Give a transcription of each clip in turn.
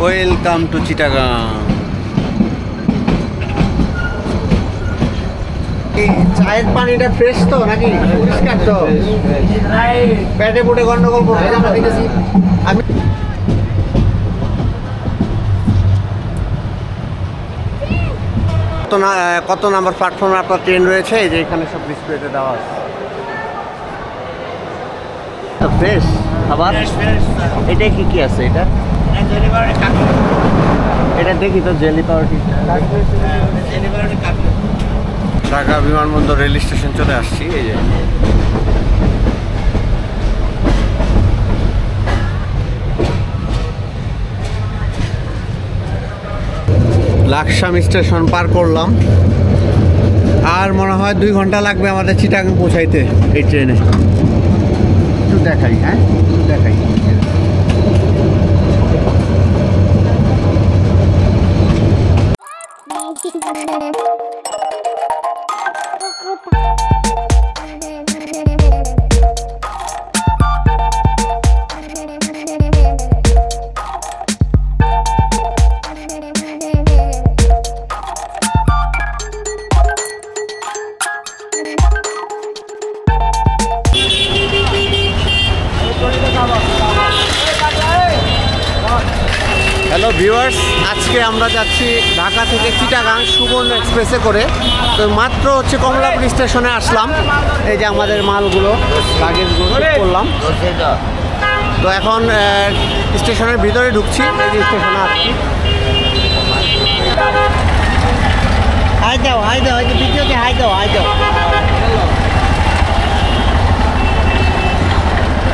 Welcome to Chittagong. চায়ের পানিটা fresh তো নাকি পরিষ্কার তো? পেটে পুটে গন্ডগোল করবে আমরা দেখেছি। আমি কত নাম্বার প্ল্যাটফর্মে আপনার ট্রেন রয়েছে, এই যে এখানে সব ডিসপ্লেতে দেওয়া আছে। ফ্রেশ খাবার। এটা কি কি আছে? এটা দেখি তো, জেলি পাউরুটি। ঢাকা বিমানবন্দর রেল স্টেশন চলে আসছি। এই যে লাকসাম স্টেশন পার করলাম, আর মনে হয় 2 ঘন্টা লাগবে আমাদের চিটাগাং পৌঁছাইতে এই ট্রেনে। একটু দেখাই, হ্যাঁ একটু দেখাই। হ্যালো ভিউয়ার্স, আজকে আমরা যাচ্ছি ঢাকা থেকে চিটাগাং সুবর্ণ এক্সপ্রেসে করে। তো মাত্র হচ্ছে কমলাপুর স্টেশনে আসলাম। এই যে আমাদের মালগুলো, লাগেজগুলো করলাম। তো এখন স্টেশনের ভিতরে ঢুকছি। এই যে স্টেশনে আসছি। হাই দাও, হাই দাও, এই যে ভিডিওতে হাই দাও, হাই দাও।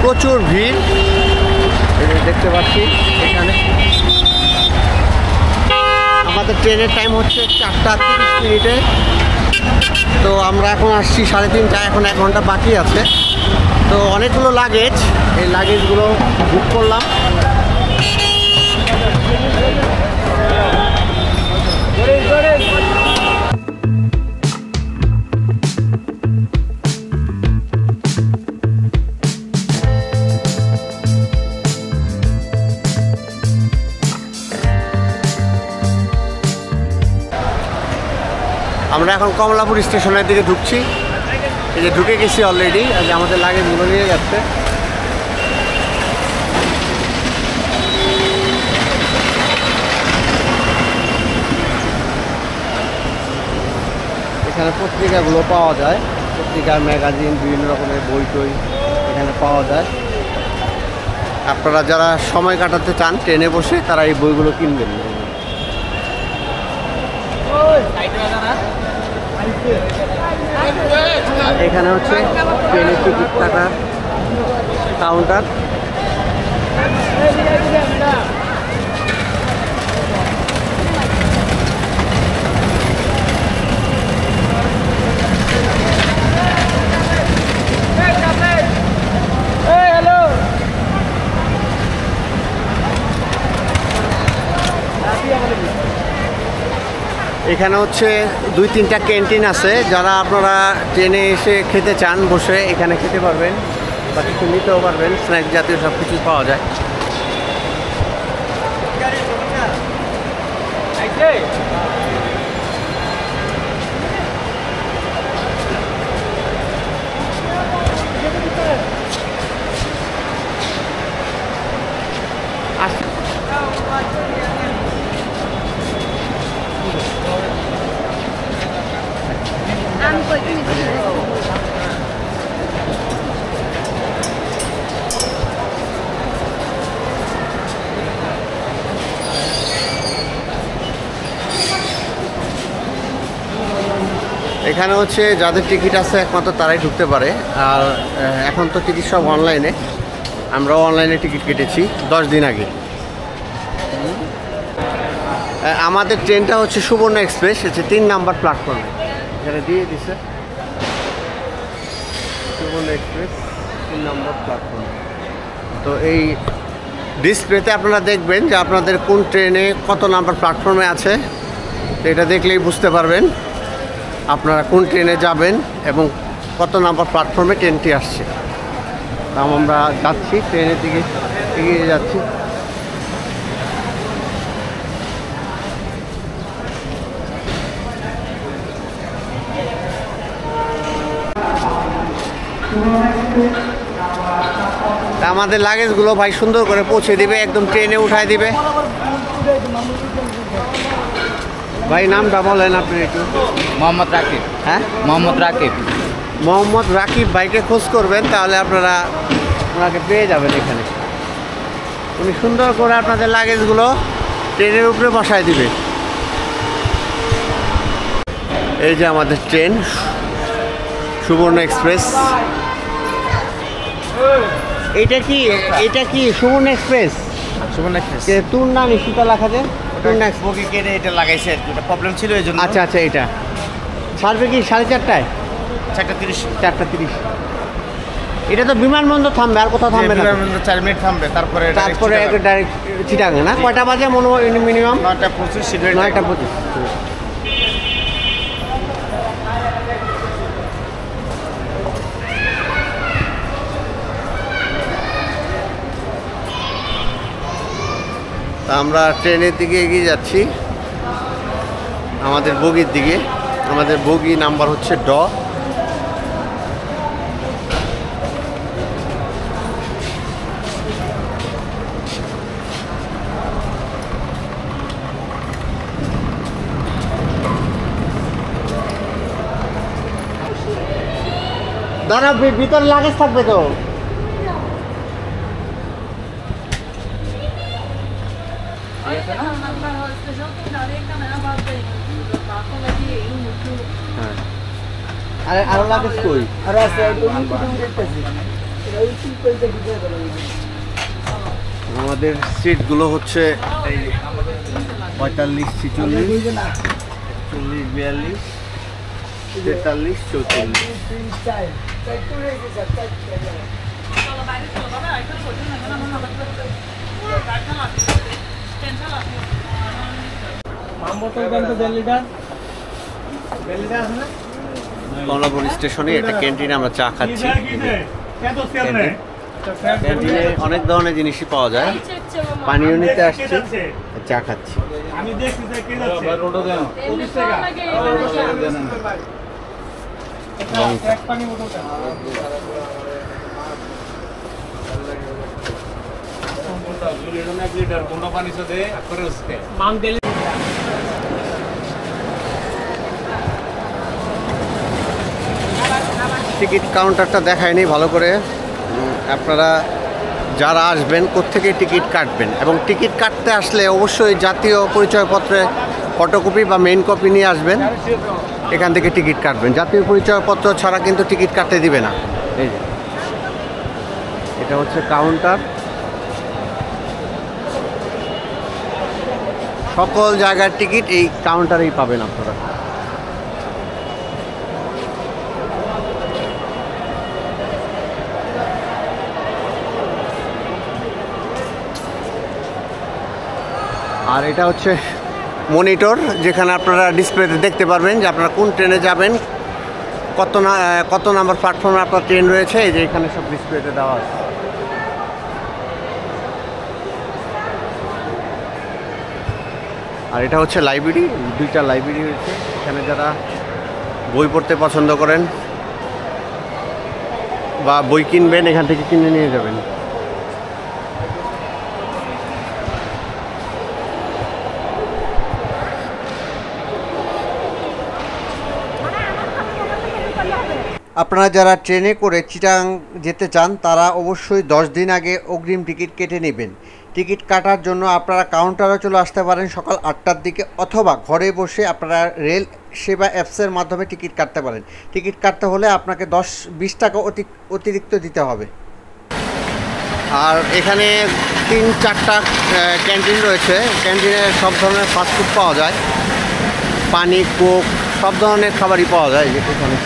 প্রচুর ভিড় দেখতে পাচ্ছি এখানে। আমাদের ট্রেনের টাইম হচ্ছে 4টা 30 মিনিটে। তো আমরা এখন আসছি 3:30, এখন 1 ঘন্টা বাকি আছে। তো অনেকগুলো লাগেজ, এই লাগেজগুলো বুক করলাম। আমরা এখন কমলাপুর স্টেশনের দিকে ঢুকছি। এই যে ঢুকে গেছি অলরেডি। আমাদের লাগেজগুলো নিয়ে যাচ্ছে। এখানে পত্রিকাগুলো পাওয়া যায়, পত্রিকা, ম্যাগাজিন, বিভিন্ন রকমের বই টই এখানে পাওয়া যায়। আপনারা যারা সময় কাটাতে চান ট্রেনে বসে, তারা এই বইগুলো কিনবেন। আর এখানে হচ্ছে ট্রেনের টিকিট কাটার কাউন্টার। এখানে হচ্ছে 2-3টা ক্যান্টিন আছে। যারা আপনারা ট্রেনে এসে খেতে চান, বসে এখানে খেতে পারবেন বা কিছু নিতেও পারবেন। স্ন্যাক্স জাতীয় সব কিছু পাওয়া যায়। এখানে হচ্ছে যাদের টিকিট আছে একমাত্র তারাই ঢুকতে পারে। আর এখন তো টিকিট সব অনলাইনে। আমরাও অনলাইনে টিকিট কেটেছি 10 দিন আগে। আমাদের ট্রেনটা হচ্ছে সুবর্ণ এক্সপ্রেস, হচ্ছে 3 নাম্বার প্ল্যাটফর্মে। এখানে দিয়ে দিছে সুবর্ণ এক্সপ্রেস 3 নম্বর প্ল্যাটফর্ম। তো এই ডিসপ্লেতে আপনারা দেখবেন যে আপনাদের কোন ট্রেনে কত নাম্বার প্ল্যাটফর্মে আছে। তো এটা দেখলেই বুঝতে পারবেন আপনারা কোন ট্রেনে যাবেন এবং কত নাম্বার প্ল্যাটফর্মে ট্রেনটি আসছে। আমরা যাচ্ছি, ট্রেনের দিকে এগিয়ে যাচ্ছি। তা আমাদের লাগেজগুলো ভাই সুন্দর করে পৌঁছে দিবে, একদম ট্রেনে উঠায় দিবে। ভাই নামটা বলেন আপনি একটু। মোহাম্মদ রাকিব। হ্যাঁ, মোহাম্মদ রাকিব। মোহাম্মদ রাকিব ভাইকে খোঁজ করবেন, তাহলে আপনারা ওনাকে পেয়ে যাবেন এখানে। উনি সুন্দর করে আপনাদের লাগেজগুলো ট্রেনের উপরে বসায় দিবে। এই যে আমাদের ট্রেন সুবর্ণ এক্সপ্রেস। এটা কি সুবর্ণ এক্সপ্রেস? সুবর্ণ এক্সপ্রেস। তোর নাম ইস্যুটা লেখা যায়। বগি কেটে এটা লাগাইছে, একটা প্রবলেম ছিল এই জন্য। আচ্ছা আচ্ছা, এটা ছাড়বে কি 4:30টায়? 4:30। 4:30। এটা তো বিমানবন্দর থামবে, আর কোথাও থামবে না? বিমানবন্দর 4 মিনিট থামবে, তারপরে ডাইরেক্ট চিটাগাং না? কয়টা বাজে মিনিমাম? 9:25। 9:25। আমরা ট্রেনের দিকে এগিয়ে যাচ্ছি, আমাদের বগির দিকে। আমাদের বগি নাম্বার হচ্ছে ড। দাঁড়া, ভিতরে লাগেজ থাকবে তো। আরো লাগেজ কই? আমাদের সিটগুলো হচ্ছে 45, 46, 42, 43, 44। কমলাপুর স্টেশনে একটা ক্যান্টিনে আমরা চা খাচ্ছি। ক্যান্টিনে অনেক ধরনের জিনিসই পাওয়া যায়। পানীয় নিতে আসছি, চা খাচ্ছি। টিকিট কাউন্টারটা দেখায়নি ভালো করে। আপনারা যারা আসবেন কোত্থেকে টিকিট কাটবেন, এবং টিকিট কাটতে আসলে অবশ্যই জাতীয় পরিচয়পত্রের ফটোকপি বা মেইন কপি নিয়ে আসবেন। এখান থেকে টিকিট কাটবেন, জাতীয় পরিচয়পত্র ছাড়া কিন্তু টিকিট কাটতে দিবে না। এই যে এটা হচ্ছে কাউন্টার। সকল জায়গার টিকিট এই কাউন্টারেই পাবেন আপনারা। আর এটা হচ্ছে মনিটর, যেখানে আপনারা ডিসপ্লেতে দেখতে পারবেন যে আপনারা কোন ট্রেনে যাবেন, কত নাম্বার প্ল্যাটফর্মে আপনার ট্রেন রয়েছে। এই যে এখানে সব ডিসপ্লেতে দেওয়া আছে। আর এটা হচ্ছে লাইব্রেরি, 2টা লাইব্রেরি রয়েছে। এখানে যারা বই পড়তে পছন্দ করেন বা বই কিনবেন, এখান থেকে কিনে নিয়ে যাবেন। আপনারা যারা ট্রেনে করে চিটাগাং যেতে চান, তারা অবশ্যই 10 দিন আগে অগ্রিম টিকিট কেটে নেবেন। টিকিট কাটার জন্য আপনারা কাউন্টারে চলে আসতে পারেন সকাল 8টার দিকে, অথবা ঘরে বসে আপনারা রেল সেবা অ্যাপসের মাধ্যমে টিকিট কাটতে পারেন। টিকিট কাটতে হলে আপনাকে 10-20 টাকা অতিরিক্ত দিতে হবে। আর এখানে 3-4টা ক্যান্টিন রয়েছে। ক্যান্টিনে সব ধরনের ফাস্টফুড পাওয়া যায়, পানি, কোক, সব ধরনের খাবারই পাওয়া যায় এখানে।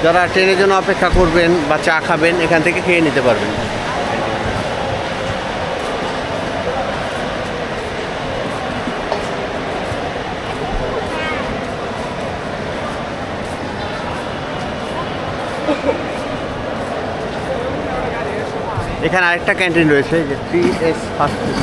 যারা ট্রেনের জন্য অপেক্ষা করবেন বা চা খাবেন, এখান থেকে খেয়ে নিতে পারবেন। এখানে আরেকটা ক্যান্টিন রয়েছে, যে 3S ফাস্টফুড।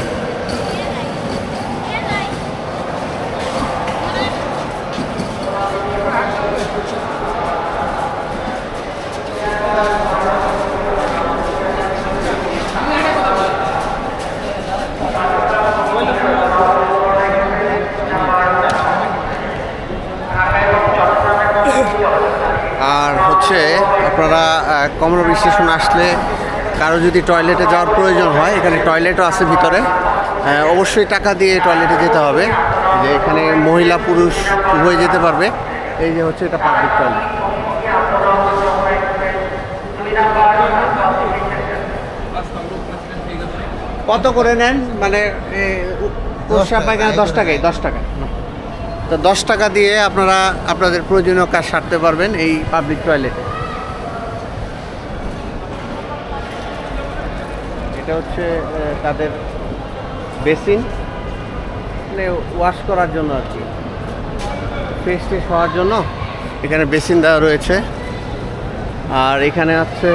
কমলাপুর স্টেশন আসলে কারো যদি টয়লেটে যাওয়ার প্রয়োজন হয়, এখানে টয়লেটও আছে ভিতরে। অবশ্যই টাকা দিয়ে টয়লেটে যেতে হবে। যে এখানে মহিলা পুরুষ উভয় যেতে পারবে। এই যে হচ্ছে এটা পাবলিক টয়লেট। কত করে নেন? মানে পায়খানা 10 টাকায়, 10 টাকা। তো 10 টাকা দিয়ে আপনারা আপনাদের প্রয়োজনীয় কাজ সারতে পারবেন এই পাবলিক টয়লেটে। এটা হচ্ছে তাদের বেসিন, মানে ওয়াশ করার জন্য আর কি, ফ্রেশ ট্রেশ হওয়ার জন্য এখানে বেসিন দেওয়া রয়েছে। আর এখানে হচ্ছে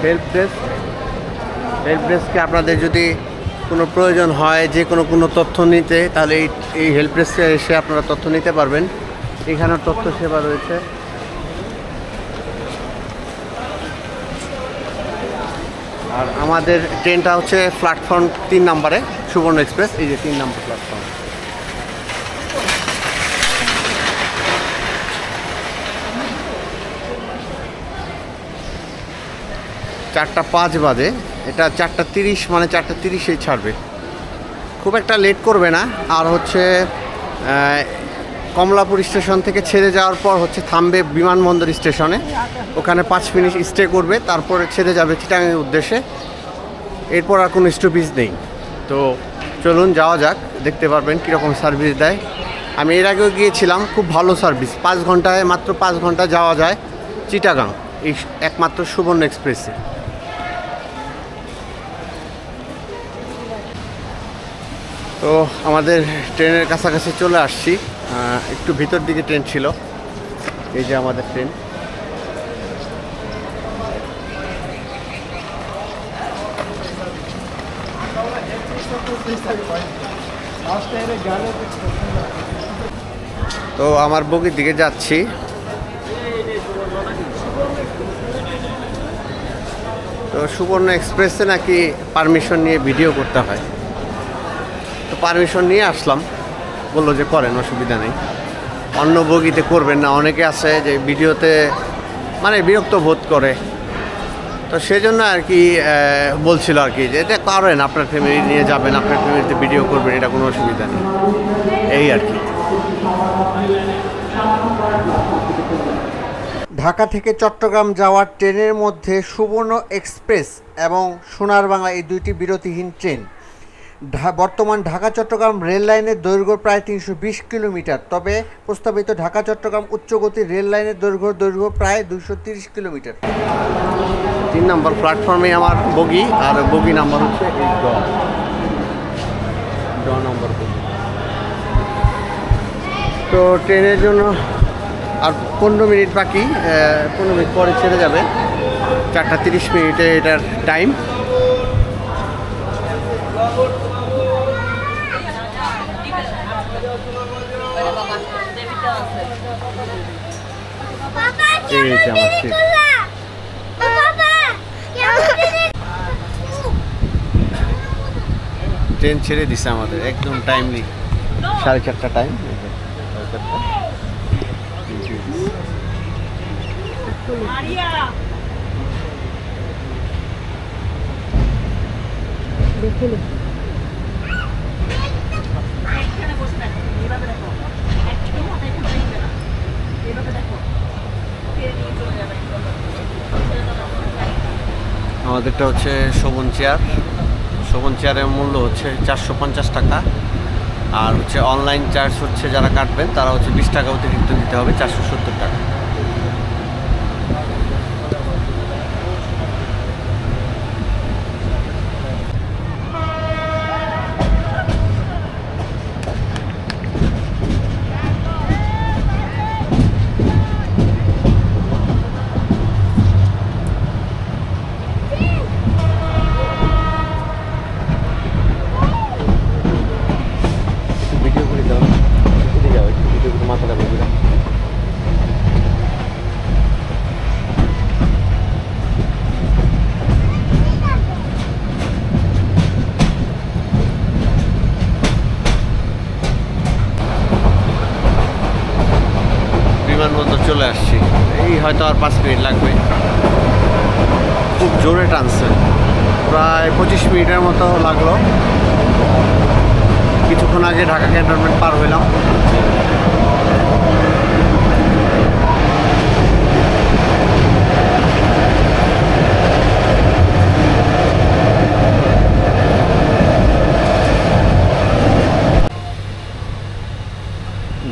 হেল্প ডেস্ক। হেল্প ডেস্কে আপনাদের যদি কোনো প্রয়োজন হয় যে কোনো তথ্য নিতে, তাহলে এই হেল্প ডেস্কে এসে আপনারা তথ্য নিতে পারবেন। এখানেও তথ্য সেবা রয়েছে। আর আমাদের ট্রেনটা হচ্ছে প্ল্যাটফর্ম 3 নম্বরে, সুবর্ণ এক্সপ্রেস। এই যে 3 নম্বর প্ল্যাটফর্ম। চারটা 5 বাজে, এটা 4:30, মানে 4:30-এই ছাড়বে। খুব একটা লেট করবে না। আর হচ্ছে কমলাপুর স্টেশন থেকে ছেড়ে যাওয়ার পর হচ্ছে থামবে বিমানবন্দর স্টেশনে, ওখানে 5 মিনিট স্টে করবে, তারপরে ছেড়ে যাবে চিটাগাংয়ের উদ্দেশ্যে। এরপর আর কোনো স্টপেজ নেই। তো চলুন যাওয়া যাক, দেখতে পারবেন কীরকম সার্ভিস দেয়। আমি এর আগেও গিয়েছিলাম, খুব ভালো সার্ভিস। 5 ঘন্টায়, মাত্র 5 ঘন্টা যাওয়া যায় চিটাগাং, এই একমাত্র সুবর্ণ এক্সপ্রেসে। তো আমাদের ট্রেনের কাছাকাছি চলে আসছি। একটু ভিতর দিকে ট্রেন ছিল। এই যে আমাদের ট্রেন। তো আমার বগির দিকে যাচ্ছি। তো সুবর্ণ এক্সপ্রেসে নাকি পারমিশন নিয়ে ভিডিও করতে হয়। তো পারমিশন নিয়ে আসলাম, বললো যে করেন, অসুবিধা নেই। অন্য বগিতে করবেন না, অনেকে আছে যে ভিডিওতে মানে বিরক্ত বোধ করে। তো সেজন্য আর কি বলছিল আর কি যে এটা করেন, আপনার ফ্যামিলি নিয়ে যাবেন, আপনার ফ্যামিলিতে ভিডিও করবেন, এটা কোনো অসুবিধা নেই, এই আর কি। ঢাকা থেকে চট্টগ্রাম যাওয়ার ট্রেনের মধ্যে সুবর্ণ এক্সপ্রেস এবং সোনার বাংলা, এই দুইটি বিরতিহীন ট্রেন। বর্তমান ঢাকা চট্টগ্রাম রেল লাইনের দৈর্ঘ্য প্রায় 320 কিলোমিটার। তবে প্রস্তাবিত ঢাকা চট্টগ্রাম উচ্চগতি রেল লাইনের দৈর্ঘ্য প্রায় 230 কিলোমিটার। 3 নম্বর প্ল্যাটফর্মে আমার বগি, আর বগি নাম্বার হচ্ছে এই ড নম্বর বগি। তো ট্রেনের জন্য আর 15 মিনিট বাকি, 15 মিনিট পরে ছেড়ে যাবে। 4:30 এটার টাইম। ট্রেন ছেড়ে দিছে আমাদের একদম টাইমলি, 4:30 টাইম। আমাদেরটা হচ্ছে শোভন চেয়ার। শোভন চেয়ারের মূল্য হচ্ছে 450 টাকা। আর হচ্ছে অনলাইন চার্জ হচ্ছে যারা কাটবেন তারা হচ্ছে 20 টাকা অতিরিক্ত দিতে হবে, 470 টাকা। এই হয়তো আর 5 মিনিট লাগবে। খুব জোরে টানছে, প্রায় 25 মিনিটের মতো লাগলো। কিছুক্ষণ আগে ঢাকা ক্যান্টনমেন্ট পার হইলাম।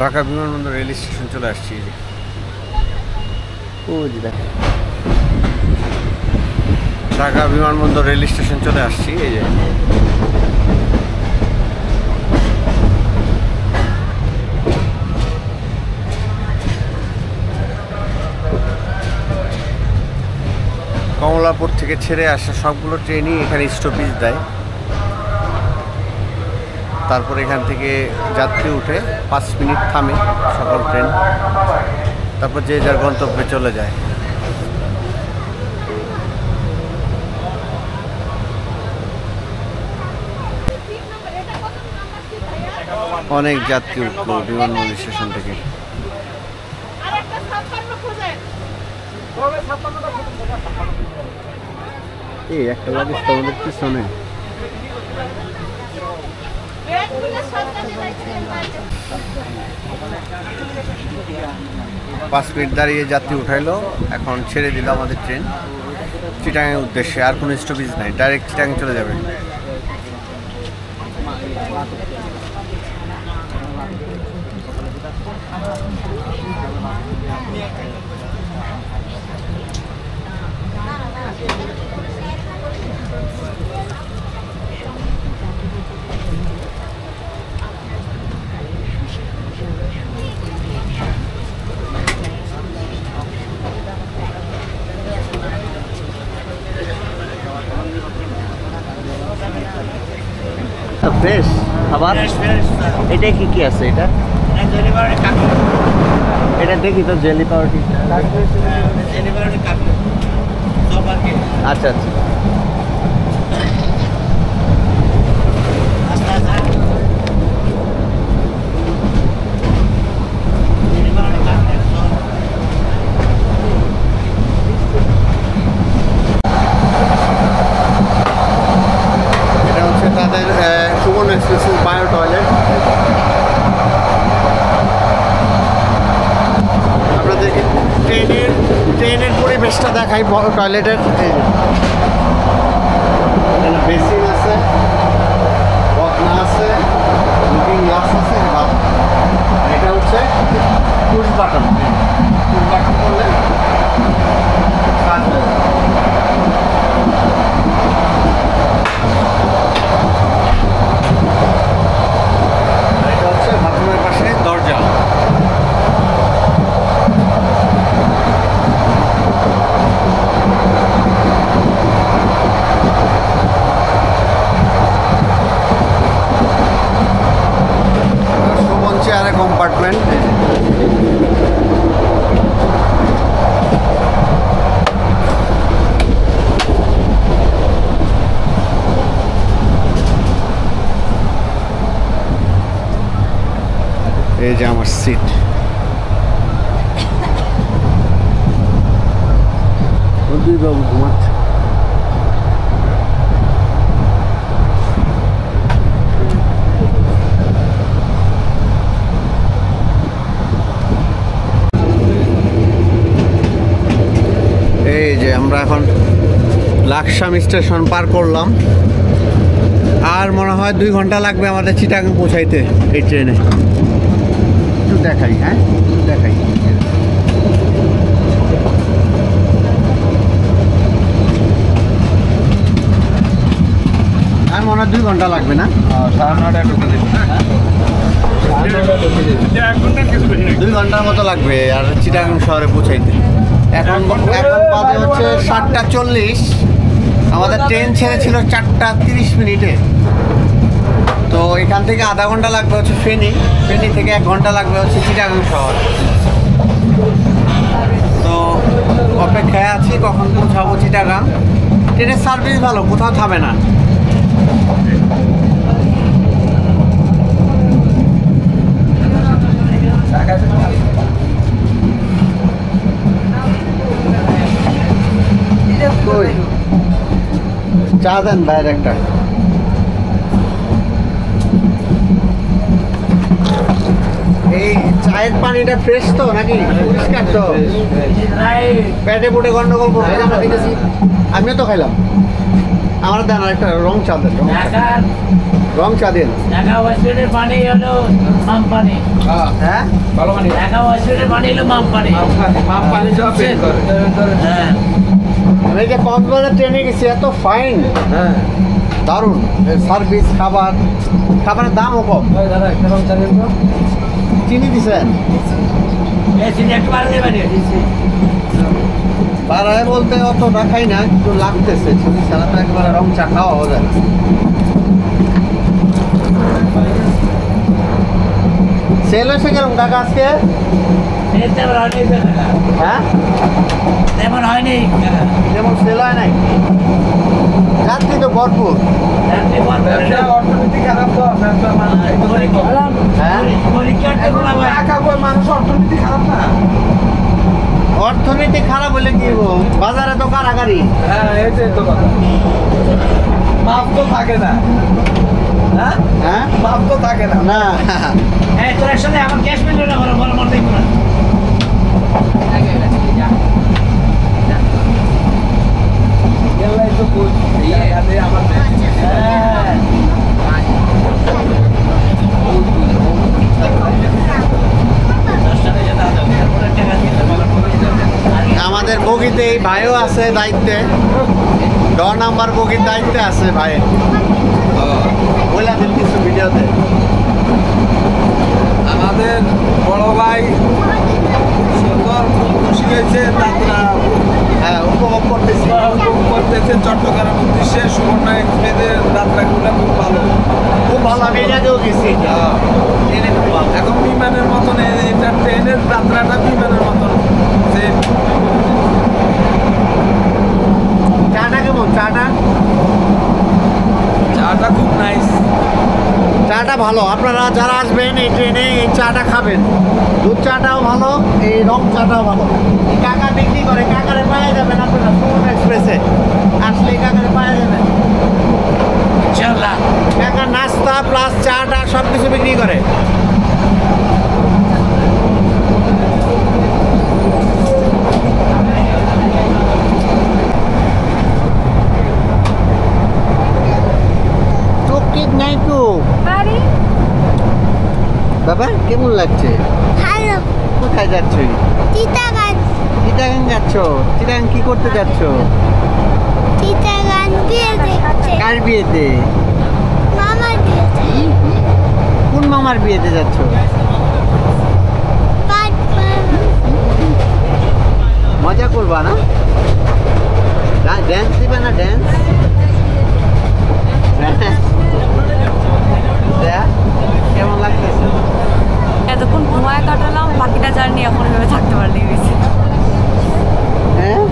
ঢাকা বিমানবন্দর রেল স্টেশন চলে আসছি। ঢাকা বিমানবন্দর রেল স্টেশন চলে আসছি। এই যে কমলাপুর থেকে ছেড়ে আসা সবগুলো ট্রেনই এখানে স্টপেজ দেয়। তারপর এখান থেকে যাত্রী উঠে 5 মিনিট থামে সকল ট্রেন, তারপর যে যার গন্তব্যে চলে যায়। অনেক যাত্রী উঠল বিমানবন্দর স্টেশন থেকে। এই একটা লাগেজ তো আমাদের পিছনে। 5 মিনিট দাঁড়িয়ে যাত্রী উঠাইলো, এখন ছেড়ে দিল আমাদের ট্রেন চিটাগাংয়ের উদ্দেশ্যে। আর কোনো স্টপেজ নাই, ডাইরেক্ট চিটাগাং চলে যাবে। ফ্রেশ খাবার। এটা কি আছে? এটা দেখি তো জেলি পাউরুটি। আচ্ছা আচ্ছা। তাদের সুবর্ণ এক্সপ্রেসের বায়ো টয়লেট। আপনাদেরকে ট্রেনের পরিবেশটা দেখাই টয়লেটের। বেসিন আছে, বদনা আছে, লুকিং গ্লাস আছে। এটা হচ্ছে পুশ বাটন। পুশ বাটন করলে কাজ হয়ে যাবে। এটা হচ্ছে বাথরুমের পাশে দরজা। সুমন চেয়ারে কম্পার্টমেন্ট। এই যে আমার সিট। বাবু ঘুমাচ্ছে। এই যে আমরা এখন লাকসাম স্টেশন পার করলাম। আর মনে হয় 2 ঘন্টা লাগবে আমাদের চিটাগাং পৌঁছাইতে এই ট্রেনে। একটু দেখাই, হ্যাঁ দেখাই। আর মনে হয় 2 ঘন্টা লাগবে না? 2 ঘন্টার মতো লাগবে আর চিটাগাং শহরে পৌঁছাইতে। এখন বাজে হচ্ছে 7:40। আমাদের ট্রেন ছেড়েছিল 4:30 মিনিটে। তো এখান থেকে আধা ঘন্টা লাগবে হচ্ছে ফেনী থেকে 1 ঘন্টা লাগবে হচ্ছে চিটাগাং শহর। তো অপেক্ষায় আছি কখন পৌঁছাবো চিটাগাং। ট্রেনের সার্ভিস ভালো, কোথাও থামে না। ওই চা দেন বাইরে একটা। এই চায়ের পানিটা ফ্রেশ তো নাকি পরিষ্কার তো? পেটে পুটে গন্ডগোল করবে আমরা দেখেছি। আমিও তো খাইলাম। আমার দেন আর একটা রং চা দেন, রং চা দেন। ঢাকা ওয়েস্টের পানি হলো মাম পানি। হ্যাঁ ভালো মানে ঢাকা ওয়েস্টের পানি হলো মাম পানি। মাপ পানি সব বের করে। হ্যাঁ আমি যে কক্সবাজার ট্রেনে গেছি, এত ফাইন, হ্যাঁ দারুণ সার্ভিস, খাবারের দামও কম। দাদা একটা রং চা দিন তো। চিনি দিছেন? এই সিলেক্ট বার দেবেন দিছি। বাড়ায় বলতে অতটা খাই না, একটু লাগতেছে। চিনি ছাড়া তো একবারে রং চা খাওয়া যায় না। সেল হয়েছে কিরকম টাকা আজকে? এই তেমন হয়নি হ্যাঁ তেমন হয়নি। যেমন সেল হয় নাই, যাত্রী তো ভরপুর। অর্থনীতি খারাপ তো হ্যাঁ মানুষ অর্থনীতি খারাপ না। অর্থনীতি খারাপ হলে কি হবো, বাজারে তো কারাগারি। হ্যাঁ এইটাই তো কথা। মাপ তো থাকে না। হ্যাঁ হ্যাঁ মাপ তো থাকে না। না এই তোর একসাথে আমার ক্যাশ মিলল না, বড় বড় মন দেখব না। এলাই তো বুঝ এই আমার হ্যাঁ আমাদের বগিতে এই ভাইও আছে দায়িত্বে, 10 নাম্বার বগির দায়িত্বে আছে ভাই। বলে দিন কিছু ভিডিওতে। আমাদের বড় ভাই সুন্দর, খুব খুশি হয়েছে। তারা হ্যাঁ উপভোগ করতেছি। উপভোগ করতেছে চট্টগ্রাম উদ্দেশ্যে সুবর্ণ এক্সপ্রেসের যাত্রাগুলো খুব ভালো। খুব ভালো, আমি এর আগেও গেছি। ট্রেনে খুব ভালো। এখন বিমানের মতন এটা ট্রেনের যাত্রাটা বিমানের মতন। যে চাটা কেমন? চাটা চাটা খুব নাইস। চাটা ভালো। আপনারা যারা আসবেন এই ট্রেনে এই চাটা খাবেন। দুধ চাটাও ভালো, এই রং চাটাও ভালো। এই কাকা বিক্রি করে, কাকারে পাওয়া যাবেন আপনারা সুবর্ণ এক্সপ্রেসে আসলে, কাকারে পাওয়া যাবেন। ইনশাআল্লাহ কাকা নাস্তা প্লাস চাটা সব কিছু বিক্রি করে। টুকটিক নাই তো আরে বাবা, কেমন লাগছে? ভালো কোথায় যাচ্ছ? চিটাগাং চিটাগাং যাচ্ছ? চিটাগাং কি করতে যাচ্ছ? চিটাগাং বিয়ে দেখতে কার বিয়েতে? মামার বিয়েতে কোন মামার বিয়েতে যাচ্ছ? পাট মজা করবা না? ড্যান্স দিবে না? ড্যান্স কেমন লাগতেছে? এতক্ষণ ঘুমায় কাটালাম, বাকিটা জার্নি এখন ভেবে থাকতে পারলি বেশি। হ্যাঁ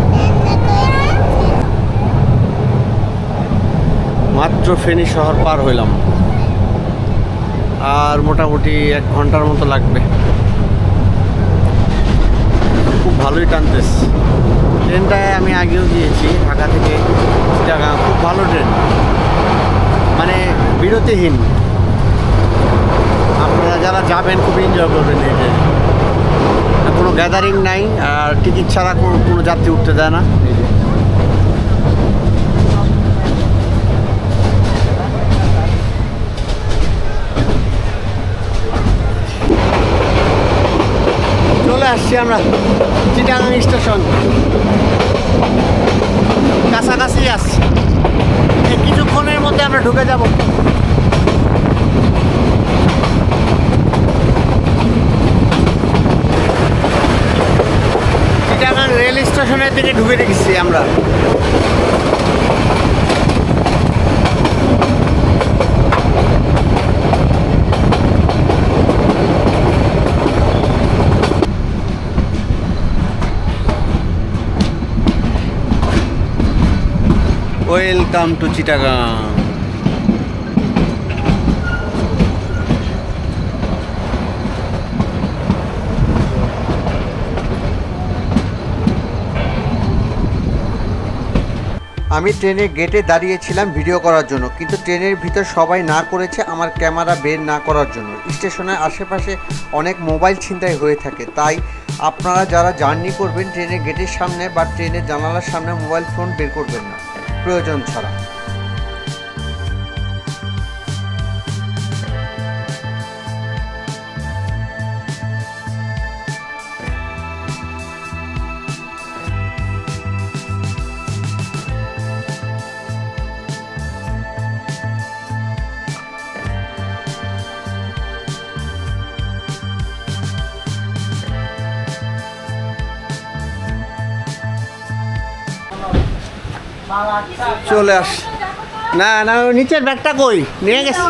মাত্র ফেনী শহর পার হইলাম, আর মোটামুটি 1 ঘন্টার মতো লাগবে। খুব ভালোই টানতেছে ট্রেনটায়। আমি আগেও গিয়েছি ঢাকা থেকে চিটাগাং, খুব ভালো ট্রেন, মানে বিরতিহীন। আপনারা যারা যাবেন খুব এনজয় করবেন এই ট্রেনে। কোনো গ্যাদারিং নাই, আর টিকিট ছাড়া কোনো যাত্রী উঠতে দেয় না। এই যে চলে আসছি আমরা চিটাগাং স্টেশন, কাছাকাছি আসছি। এই কিছুক্ষণের মধ্যে আমরা ঢুকে যাব। চিটাগাং রেল স্টেশনের দিকে ঢুকে রেখেছি আমরা। Welcome to Chittagong. আমি ট্রেনের গেটে দাঁড়িয়েছিলাম ভিডিও করার জন্য, কিন্তু ট্রেনের ভিতর সবাই না করেছে আমার ক্যামেরা বের না করার জন্য। স্টেশনের আশেপাশে অনেক মোবাইল ছিনতাই হয়ে থাকে, তাই আপনারা যারা জার্নি করবেন ট্রেনের গেটের সামনে বা ট্রেনের জানালার সামনে মোবাইল ফোন বের করবেন না প্রয়োজন ছাড়া। চলে আস না না, নিচের ব্যাগটা কই নিয়ে গেছে?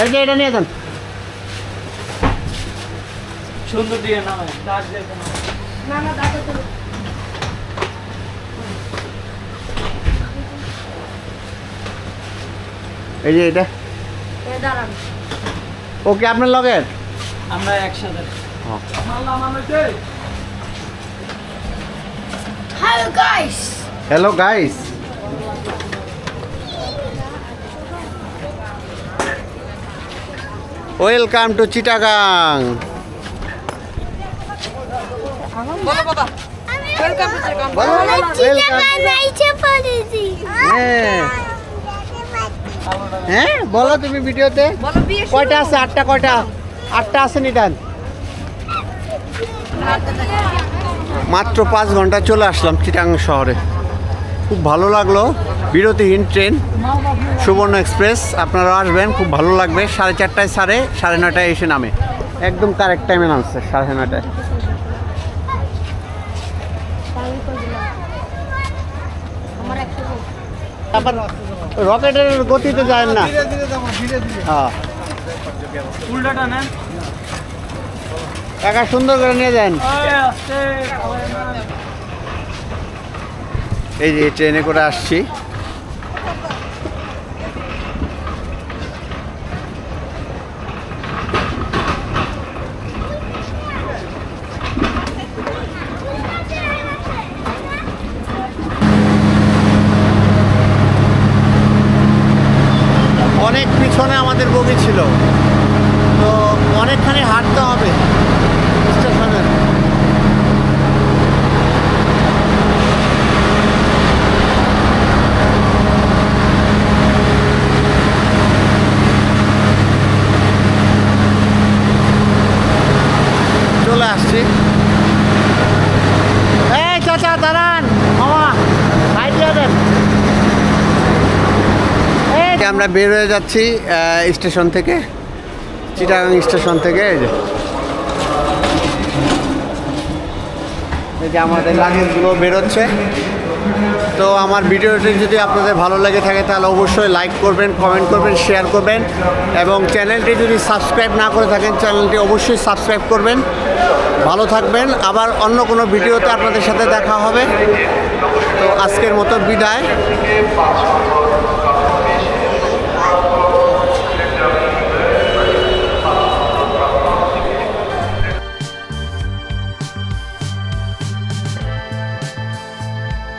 এই যে এটা নিয়ে যান। সুন্দর দিয়ে নামে দাগ দিয়ে এই যে এটা ওকে আপনার লগের আমরা একসাথে Hello guys. Hello guys, welcome to Chittagong. হ্যাঁ বলো তুমি ভিডিওতে কয়টা আছে? 8টা। কয়টা? 8টা আছে নিদান। মাত্র 5 ঘন্টা চলে আসলাম চিটাগাং শহরে। খুব ভালো লাগলো। বিরতিহীন ট্রেন সুবর্ণ এক্সপ্রেস, আপনারা আসবেন, খুব ভালো লাগবে। 4:30টায় ছাড়ে, 9:30টায় এসে নামে, একদম কারেক্ট টাইমে নামছে 9:30টায়। আবার রকেটের গতিতে যায় না, হ্যাঁ উল্টাটা নেন, টাকা সুন্দর করে নিয়ে যান। এই যে ট্রেনে করে আসছি। অনেক পিছনে আমাদের বগি ছিল, তো অনেকখানি হাঁটতে হবে স্টেশনের। চলে আসছি। এই চাচা দাঁড়ান, মামা সাইড দিয়ে দেন। আমরা বের হয়ে যাচ্ছি স্টেশন থেকে, চিটাগাং স্টেশন থেকে। এই যে আমাদের লাগেজগুলো বেরোচ্ছে। তো আমার ভিডিওটি যদি আপনাদের ভালো লেগে থাকে তাহলে অবশ্যই লাইক করবেন, কমেন্ট করবেন, শেয়ার করবেন, এবং চ্যানেলটি যদি সাবস্ক্রাইব না করে থাকেন চ্যানেলটি অবশ্যই সাবস্ক্রাইব করবেন। ভালো থাকবেন, আবার অন্য কোনো ভিডিওতে আপনাদের সাথে দেখা হবে। তো আজকের মতো বিদায়।